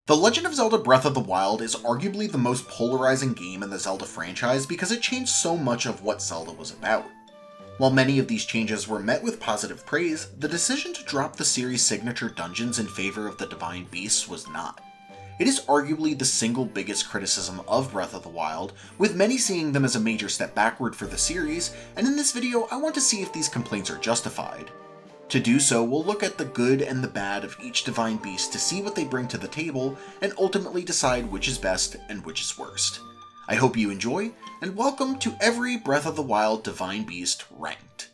The Legend of Zelda Breath of the Wild is arguably the most polarizing game in the Zelda franchise because it changed so much of what Zelda was about. While many of these changes were met with positive praise, the decision to drop the series' signature dungeons in favor of the Divine Beasts was not. It is arguably the single biggest criticism of Breath of the Wild, with many seeing them as a major step backward for the series, and in this video I want to see if these complaints are justified. To do so, we'll look at the good and the bad of each Divine Beast to see what they bring to the table, and ultimately decide which is best and which is worst. I hope you enjoy, and welcome to every Breath of the Wild Divine Beast Ranked.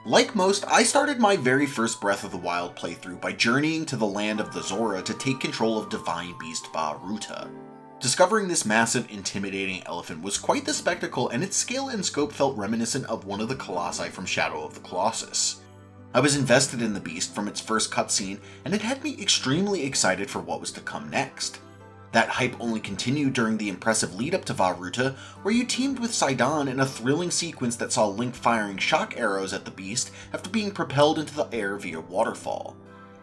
Like most, I started my very first Breath of the Wild playthrough by journeying to the land of the Zora to take control of Divine Beast Vah-Ruta. Discovering this massive, intimidating elephant was quite the spectacle, and its scale and scope felt reminiscent of one of the Colossi from Shadow of the Colossus. I was invested in the beast from its first cutscene, and it had me extremely excited for what was to come next. That hype only continued during the impressive lead up to Vah-Ruta, where you teamed with Sidon in a thrilling sequence that saw Link firing shock arrows at the beast after being propelled into the air via waterfall.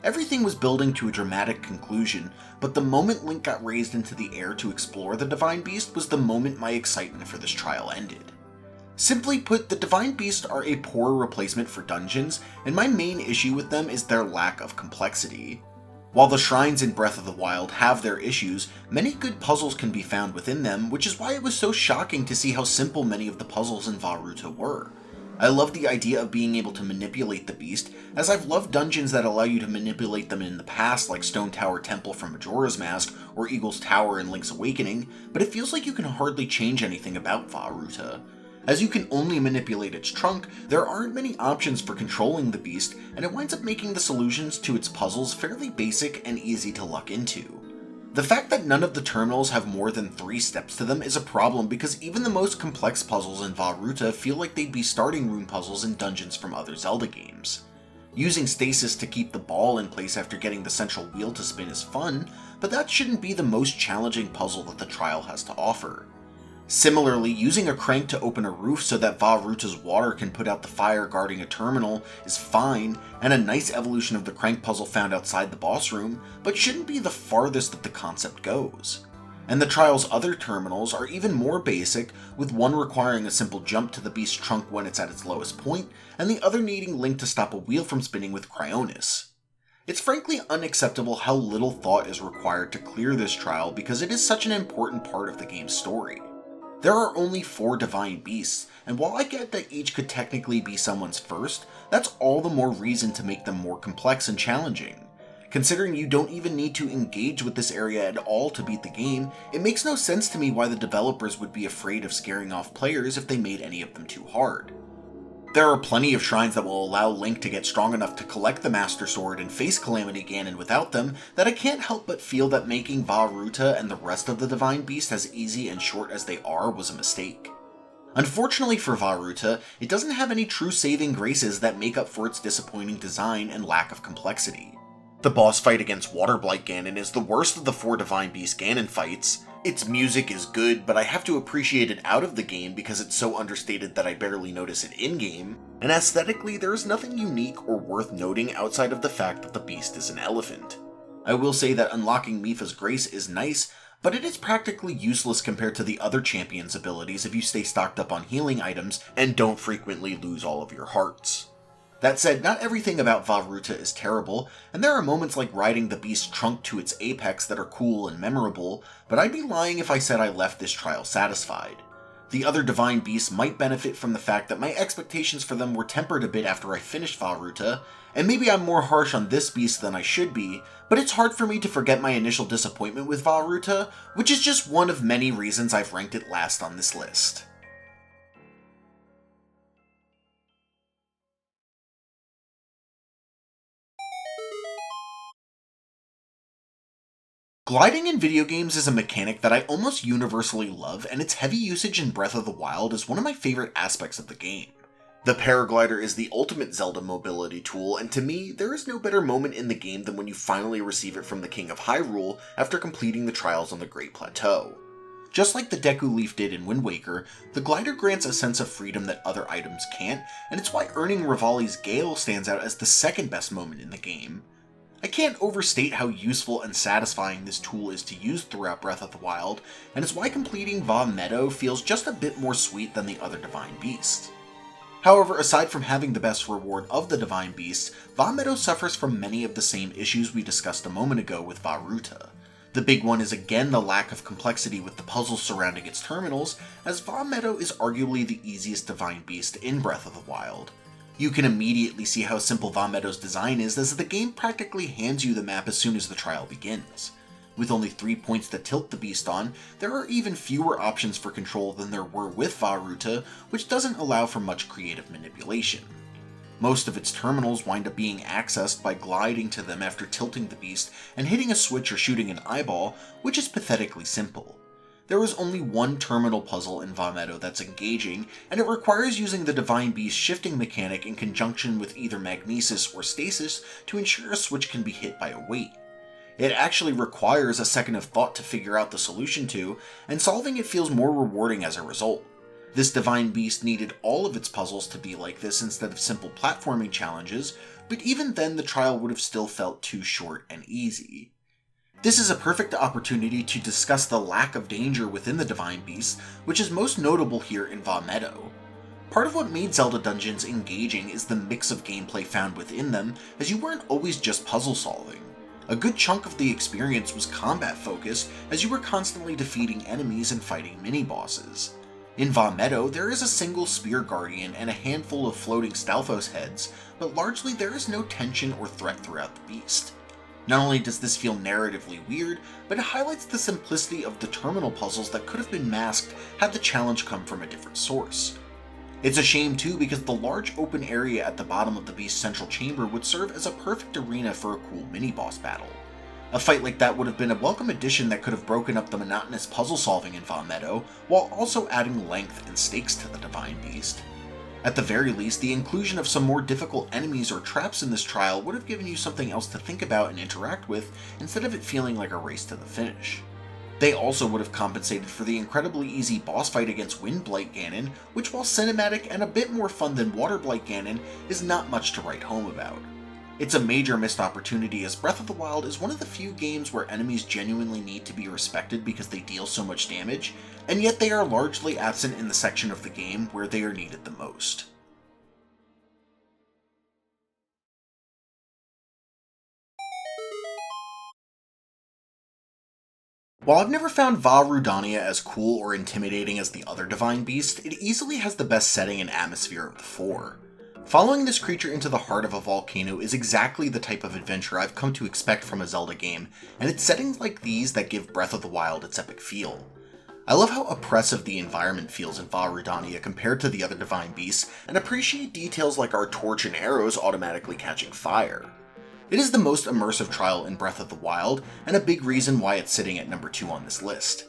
Everything was building to a dramatic conclusion, but the moment Link got raised into the air to explore the Divine Beast was the moment my excitement for this trial ended. Simply put, the Divine Beasts are a poor replacement for dungeons, and my main issue with them is their lack of complexity. While the shrines in Breath of the Wild have their issues, many good puzzles can be found within them, which is why it was so shocking to see how simple many of the puzzles in Vah-Ruta were. I love the idea of being able to manipulate the beast, as I've loved dungeons that allow you to manipulate them in the past, like Stone Tower Temple from Majora's Mask or Eagle's Tower in Link's Awakening, but it feels like you can hardly change anything about Vah-Ruta. As you can only manipulate its trunk, there aren't many options for controlling the beast, and it winds up making the solutions to its puzzles fairly basic and easy to luck into. The fact that none of the terminals have more than 3 steps to them is a problem, because even the most complex puzzles in Vah-Ruta feel like they'd be starting room puzzles in dungeons from other Zelda games. Using stasis to keep the ball in place after getting the central wheel to spin is fun, but that shouldn't be the most challenging puzzle that the trial has to offer. Similarly, using a crank to open a roof so that Vah-Ruta's water can put out the fire guarding a terminal is fine, and a nice evolution of the crank puzzle found outside the boss room, but shouldn't be the farthest that the concept goes. And the trial's other terminals are even more basic, with one requiring a simple jump to the beast's trunk when it's at its lowest point, and the other needing Link to stop a wheel from spinning with Cryonis. It's frankly unacceptable how little thought is required to clear this trial because it is such an important part of the game's story. There are only 4 Divine Beasts, and while I get that each could technically be someone's first, that's all the more reason to make them more complex and challenging. Considering you don't even need to engage with this area at all to beat the game, it makes no sense to me why the developers would be afraid of scaring off players if they made any of them too hard. There are plenty of shrines that will allow Link to get strong enough to collect the Master Sword and face Calamity Ganon without them, that I can't help but feel that making Vah-Ruta and the rest of the Divine Beast as easy and short as they are was a mistake. Unfortunately for Vah-Ruta, it doesn't have any true saving graces that make up for its disappointing design and lack of complexity. The boss fight against Waterblight Ganon is the worst of the 4 Divine Beast Ganon fights. Its music is good, but I have to appreciate it out of the game because it's so understated that I barely notice it in-game, and aesthetically there is nothing unique or worth noting outside of the fact that the beast is an elephant. I will say that unlocking Mipha's Grace is nice, but it is practically useless compared to the other champion's abilities if you stay stocked up on healing items and don't frequently lose all of your hearts. That said, not everything about Vah-Ruta is terrible, and there are moments like riding the beast's trunk to its apex that are cool and memorable, but I'd be lying if I said I left this trial satisfied. The other Divine Beasts might benefit from the fact that my expectations for them were tempered a bit after I finished Vah-Ruta, and maybe I'm more harsh on this beast than I should be, but it's hard for me to forget my initial disappointment with Vah-Ruta, which is just one of many reasons I've ranked it last on this list. Gliding in video games is a mechanic that I almost universally love, and its heavy usage in Breath of the Wild is one of my favorite aspects of the game. The paraglider is the ultimate Zelda mobility tool, and to me, there is no better moment in the game than when you finally receive it from the King of Hyrule after completing the trials on the Great Plateau. Just like the Deku Leaf did in Wind Waker, the glider grants a sense of freedom that other items can't, and it's why earning Revali's Gale stands out as the second best moment in the game. I can't overstate how useful and satisfying this tool is to use throughout Breath of the Wild, and it's why completing Vah Meadow feels just a bit more sweet than the other Divine Beasts. However, aside from having the best reward of the Divine Beasts, Vah Meadow suffers from many of the same issues we discussed a moment ago with Vah Ruta. The big one is again the lack of complexity with the puzzles surrounding its terminals, as Vah Meadow is arguably the easiest Divine Beast in Breath of the Wild. You can immediately see how simple Vah Meadow's design is, as the game practically hands you the map as soon as the trial begins. With only 3 points to tilt the beast on, there are even fewer options for control than there were with Vah Ruta, which doesn't allow for much creative manipulation. Most of its terminals wind up being accessed by gliding to them after tilting the beast and hitting a switch or shooting an eyeball, which is pathetically simple. There is only one terminal puzzle in Vah Meadow that's engaging, and it requires using the Divine Beast shifting mechanic in conjunction with either magnesis or stasis to ensure a switch can be hit by a weight. It actually requires a second of thought to figure out the solution to, and solving it feels more rewarding as a result. This Divine Beast needed all of its puzzles to be like this instead of simple platforming challenges, but even then the trial would have still felt too short and easy. This is a perfect opportunity to discuss the lack of danger within the Divine Beasts, which is most notable here in Vah Meadow. Part of what made Zelda dungeons engaging is the mix of gameplay found within them, as you weren't always just puzzle solving. A good chunk of the experience was combat focused, as you were constantly defeating enemies and fighting mini-bosses. In Vah Meadow, there is a single Spear Guardian and a handful of floating Stalfos heads, but largely there is no tension or threat throughout the beast. Not only does this feel narratively weird, but it highlights the simplicity of the terminal puzzles that could have been masked had the challenge come from a different source. It's a shame too, because the large open area at the bottom of the beast's central chamber would serve as a perfect arena for a cool mini-boss battle. A fight like that would have been a welcome addition that could have broken up the monotonous puzzle solving in Vah Meadow, while also adding length and stakes to the Divine Beast. At the very least, the inclusion of some more difficult enemies or traps in this trial would have given you something else to think about and interact with, instead of it feeling like a race to the finish. They also would have compensated for the incredibly easy boss fight against Windblight Ganon, which, while cinematic and a bit more fun than Waterblight Ganon, is not much to write home about. It's a major missed opportunity, as Breath of the Wild is one of the few games where enemies genuinely need to be respected because they deal so much damage, and yet they are largely absent in the section of the game where they are needed the most. While I've never found Vah Rudania as cool or intimidating as the other Divine Beast, it easily has the best setting and atmosphere of the four. Following this creature into the heart of a volcano is exactly the type of adventure I've come to expect from a Zelda game, and it's settings like these that give Breath of the Wild its epic feel. I love how oppressive the environment feels in Vah Rudania compared to the other Divine Beasts, and appreciate details like our torch and arrows automatically catching fire. It is the most immersive trial in Breath of the Wild, and a big reason why it's sitting at number 2 on this list.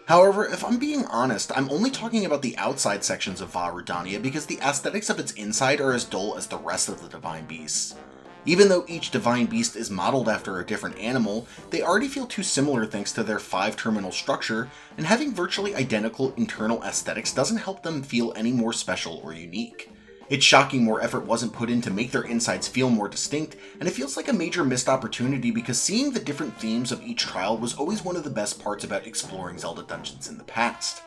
However, if I'm being honest, I'm only talking about the outside sections of Vah Rudania because the aesthetics of its inside are as dull as the rest of the Divine Beasts. Even though each Divine Beast is modeled after a different animal, they already feel too similar thanks to their 5-terminal structure, and having virtually identical internal aesthetics doesn't help them feel any more special or unique. It's shocking more effort wasn't put in to make their insides feel more distinct, and it feels like a major missed opportunity because seeing the different themes of each trial was always one of the best parts about exploring Zelda dungeons in the past.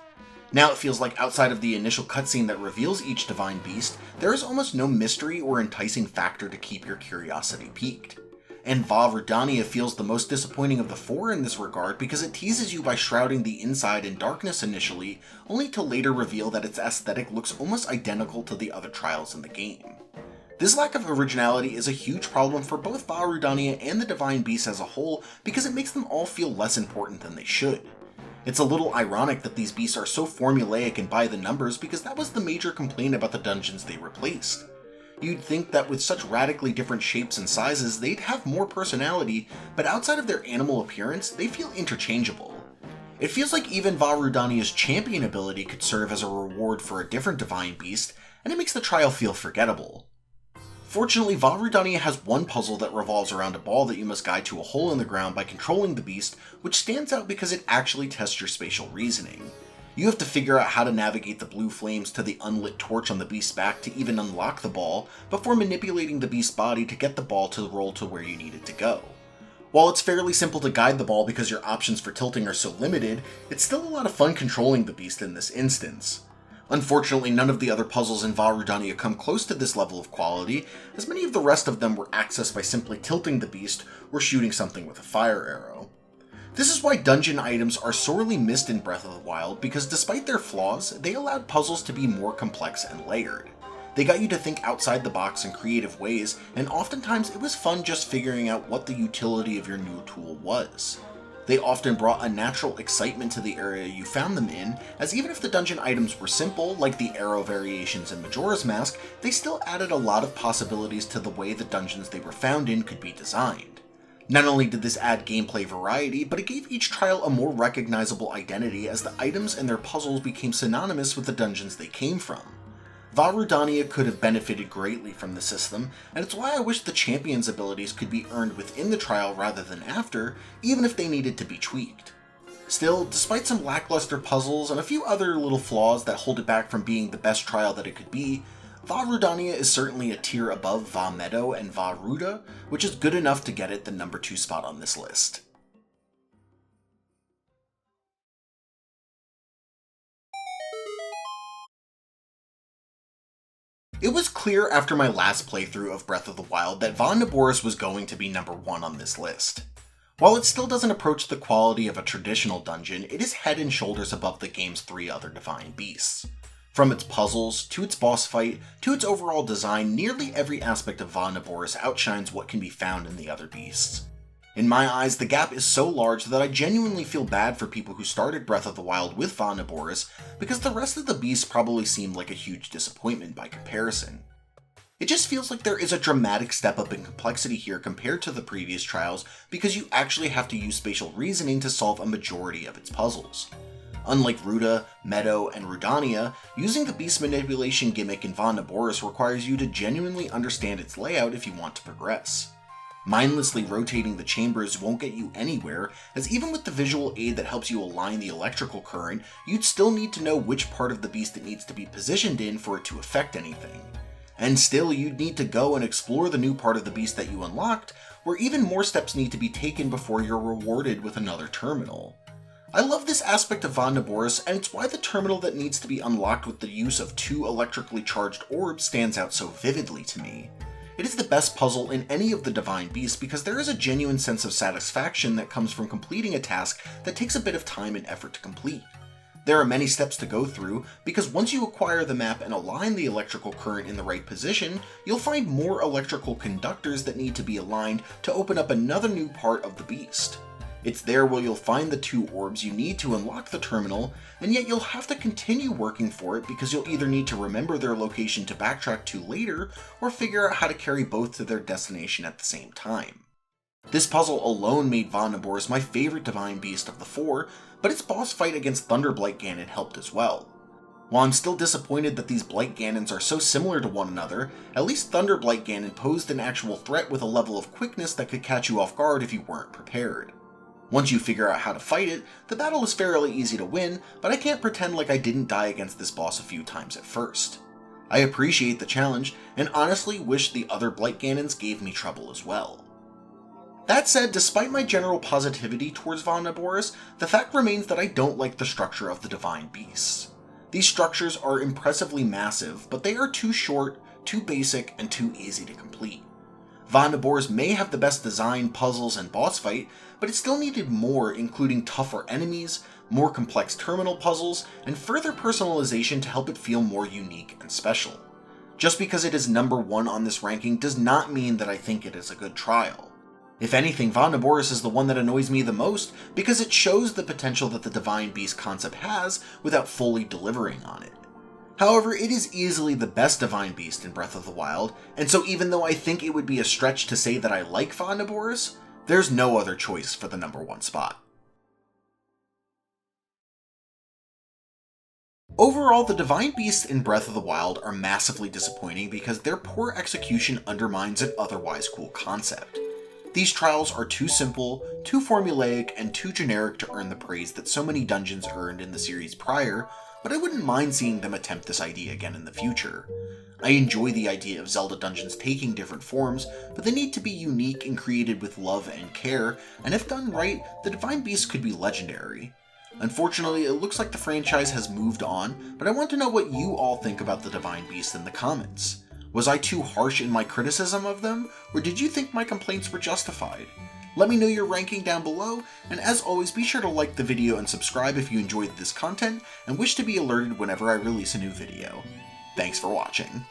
Now it feels like outside of the initial cutscene that reveals each Divine Beast, there is almost no mystery or enticing factor to keep your curiosity piqued. And Vah Rudania feels the most disappointing of the 4 in this regard because it teases you by shrouding the inside in darkness initially, only to later reveal that its aesthetic looks almost identical to the other trials in the game. This lack of originality is a huge problem for both Vah Rudania and the Divine Beasts as a whole because it makes them all feel less important than they should. It's a little ironic that these beasts are so formulaic and by the numbers because that was the major complaint about the dungeons they replaced. You'd think that with such radically different shapes and sizes, they'd have more personality, but outside of their animal appearance, they feel interchangeable. It feels like even Vah Rudania's champion ability could serve as a reward for a different Divine Beast, and it makes the trial feel forgettable. Fortunately, Vah Rudania has one puzzle that revolves around a ball that you must guide to a hole in the ground by controlling the beast, which stands out because it actually tests your spatial reasoning. You have to figure out how to navigate the blue flames to the unlit torch on the beast's back to even unlock the ball, before manipulating the beast's body to get the ball to roll to where you need it to go. While it's fairly simple to guide the ball because your options for tilting are so limited, it's still a lot of fun controlling the beast in this instance. Unfortunately, none of the other puzzles in Vah Rudania come close to this level of quality, as many of the rest of them were accessed by simply tilting the beast or shooting something with a fire arrow. This is why dungeon items are sorely missed in Breath of the Wild, because despite their flaws, they allowed puzzles to be more complex and layered. They got you to think outside the box in creative ways, and oftentimes it was fun just figuring out what the utility of your new tool was. They often brought a natural excitement to the area you found them in, as even if the dungeon items were simple, like the arrow variations in Majora's Mask, they still added a lot of possibilities to the way the dungeons they were found in could be designed. Not only did this add gameplay variety, but it gave each trial a more recognizable identity as the items and their puzzles became synonymous with the dungeons they came from. Vah Rudania could have benefited greatly from the system, and it's why I wish the champion's abilities could be earned within the trial rather than after, even if they needed to be tweaked. Still, despite some lackluster puzzles and a few other little flaws that hold it back from being the best trial that it could be, Vah Rudania is certainly a tier above Vah Meadow and Vah Ruda, which is good enough to get it the number 2 spot on this list. It was clear after my last playthrough of Breath of the Wild that Vah Naboris was going to be number 1 on this list. While it still doesn't approach the quality of a traditional dungeon, it is head and shoulders above the game's 3 other divine beasts. From its puzzles, to its boss fight, to its overall design, nearly every aspect of Vah Naboris outshines what can be found in the other beasts. In my eyes, the gap is so large that I genuinely feel bad for people who started Breath of the Wild with Vah Naboris, because the rest of the beasts probably seemed like a huge disappointment by comparison. It just feels like there is a dramatic step up in complexity here compared to the previous trials, because you actually have to use spatial reasoning to solve a majority of its puzzles. Unlike Ruda, Meadow, and Rudania, using the beast manipulation gimmick in Vah Naboris requires you to genuinely understand its layout if you want to progress. Mindlessly rotating the chambers won't get you anywhere, as even with the visual aid that helps you align the electrical current, you'd still need to know which part of the beast it needs to be positioned in for it to affect anything. And still, you'd need to go and explore the new part of the beast that you unlocked, where even more steps need to be taken before you're rewarded with another terminal. I love this aspect of Vah Naboris, and it's why the terminal that needs to be unlocked with the use of 2 electrically charged orbs stands out so vividly to me. It is the best puzzle in any of the Divine Beasts because there is a genuine sense of satisfaction that comes from completing a task that takes a bit of time and effort to complete. There are many steps to go through, because once you acquire the map and align the electrical current in the right position, you'll find more electrical conductors that need to be aligned to open up another new part of the beast. It's there where you'll find the 2 orbs you need to unlock the terminal, and yet you'll have to continue working for it because you'll either need to remember their location to backtrack to later, or figure out how to carry both to their destination at the same time. This puzzle alone made Vah Naboris my favorite divine beast of the 4, but its boss fight against Thunderblight Ganon helped as well. While I'm still disappointed that these Blight Ganons are so similar to one another, at least Thunderblight Ganon posed an actual threat with a level of quickness that could catch you off guard if you weren't prepared. Once you figure out how to fight it, the battle is fairly easy to win, but I can't pretend like I didn't die against this boss a few times at first. I appreciate the challenge, and honestly wish the other Blight Ganons gave me trouble as well. That said, despite my general positivity towards Vah Naboris, the fact remains that I don't like the structure of the Divine Beasts. These structures are impressively massive, but they are too short, too basic, and too easy to complete. Vah Naboris may have the best design, puzzles, and boss fight, but it still needed more, including tougher enemies, more complex terminal puzzles, and further personalization to help it feel more unique and special. Just because it is number 1 on this ranking does not mean that I think it is a good trial. If anything, Vah Naboris is the one that annoys me the most, because it shows the potential that the Divine Beast concept has without fully delivering on it. However, it is easily the best Divine Beast in Breath of the Wild, and so even though I think it would be a stretch to say that I like Vah Naboris, there's no other choice for the number 1 spot. Overall, the Divine Beasts in Breath of the Wild are massively disappointing because their poor execution undermines an otherwise cool concept. These trials are too simple, too formulaic, and too generic to earn the praise that so many dungeons earned in the series prior, but I wouldn't mind seeing them attempt this idea again in the future. I enjoy the idea of Zelda dungeons taking different forms, but they need to be unique and created with love and care, and if done right, the Divine Beasts could be legendary. Unfortunately, it looks like the franchise has moved on, but I want to know what you all think about the Divine Beasts in the comments. Was I too harsh in my criticism of them, or did you think my complaints were justified? Let me know your ranking down below, and as always, be sure to like the video and subscribe if you enjoyed this content and wish to be alerted whenever I release a new video. Thanks for watching.